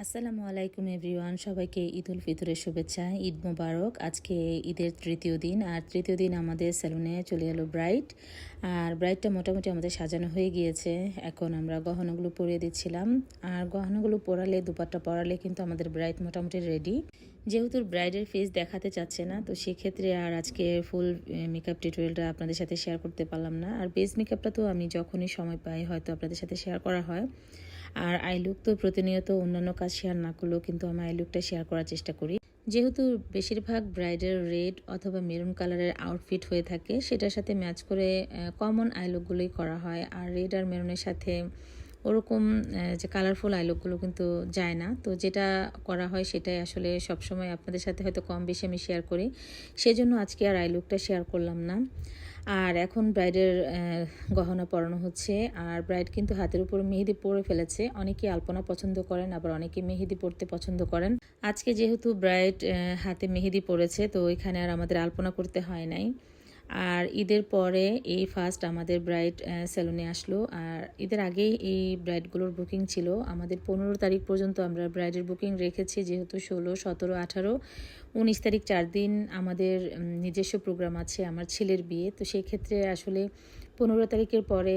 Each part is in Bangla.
আসসালামু আলাইকুম এভরিওয়ান, সবাইকে ঈদ উল ফিতরের শুভেচ্ছা। ঈদ মোবারক। আজকে ঈদের তৃতীয় দিন, আর তৃতীয় দিন আমাদের সেলুনে চলে এলো ব্রাইড। আর ব্রাইডটা মোটামুটি আমাদের সাজানো হয়ে গিয়েছে। এখন আমরা গহনাগুলো পরিয়ে দিচ্ছিলাম। আর গহনাগুলো পরালে, দুপাট্টা পরালে কিন্তু আমাদের ব্রাইড মোটামুটি রেডি। যেহেতু ব্রাইডের ফেস দেখাতে চাচ্ছে না, তো সেক্ষেত্রে আর আজকে ফুল মেকআপ টিউটোরিয়ালটা আপনাদের সাথে শেয়ার করতে পারলাম না। আর বেস মেকআপটা তো আমি যখনই সময় পাই হয়তো আপনাদের সাথে শেয়ার করা হয়। আর আই লুক তো প্রতিনিয়ত অন্যান্য কাজ শেয়ার না করলেও কিন্তু আমি আই লুকটা শেয়ার করার চেষ্টা করি। যেহেতু বেশিরভাগ ব্রাইডের রেড অথবা মেরুন কালারের আউটফিট হয়ে থাকে, সেটার সাথে ম্যাচ করে কমন আই লুকগুলোই করা হয়। আর রেড আর মেরুনের সাথে ওরকম যে কালারফুল আই লুকগুলো কিন্তু যায় না। তো যেটা করা হয় সেটাই আসলে সবসময় আপনাদের সাথে হয়তো কম বেশি আমি শেয়ার করি, সেজন্য আজকে আর আই লুকটা শেয়ার করলাম না। আর এখন ব্রাইডের গহনা পরানো হচ্ছে। আর ব্রাইড কিন্তু হাতের উপর মেহেদি পরে ফেলেছে। অনেকে আলপনা পছন্দ করেন, আবার অনেকে মেহেদি পরতে পছন্দ করেন। আজকে যেহেতু ব্রাইড হাতে মেহেদি পরেছে, তো এখানে আর আমাদের আলপনা করতে হয় নাই। আর ঈদের পরে এই ফার্স্ট আমাদের ব্রাইড সেলুনে আসলো। আর ঈদের আগেই এই ব্রাইডগুলোর বুকিং ছিল। আমাদের 15 তারিখ পর্যন্ত আমরা ব্রাইডের বুকিং রেখেছি, যেহেতু 16, 17, 18, 19 তারিখ 4 দিন আমাদের নিজস্ব প্রোগ্রাম আছে, আমার ছেলের বিয়ে। তো সেই ক্ষেত্রে আসলে 15 তারিখের পরে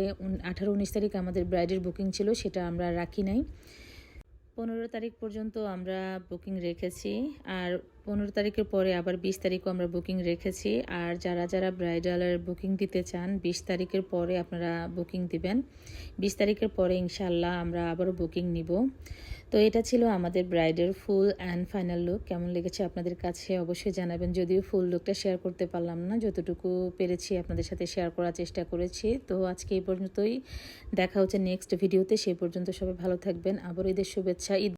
18, 19 তারিখ আমাদের ব্রাইডের বুকিং ছিল, সেটা আমরা রাখি নাই। 15 তারিখ পর্যন্ত আমরা বুকিং রেখেছি। আর 15 তারিখের পরে আবার 20 তারিখও আমরা বুকিং রেখেছি। আর যারা যারা ব্রাইডালের বুকিং দিতে চান, 20 তারিখের পরে আপনারা বুকিং দিবেন। 20 তারিখের পরে ইনশাল্লাহ আমরা আবারও বুকিং নিব। তো এটা ছিল আমাদের ব্রাইডের ফুল অ্যান্ড ফাইনাল লুক। কেমন লেগেছে আপনাদের কাছে অবশ্যই জানাবেন। যদিও ফুল লুকটা শেয়ার করতে পারলাম না, যতটুকু পেরেছি আপনাদের সাথে শেয়ার করার চেষ্টা করেছি। তো আজকে এই পর্যন্তই, দেখা হচ্ছে নেক্সট ভিডিওতে। সেই পর্যন্ত সবাই ভালো থাকবেন। আবার ঈদের শুভেচ্ছা। ঈদ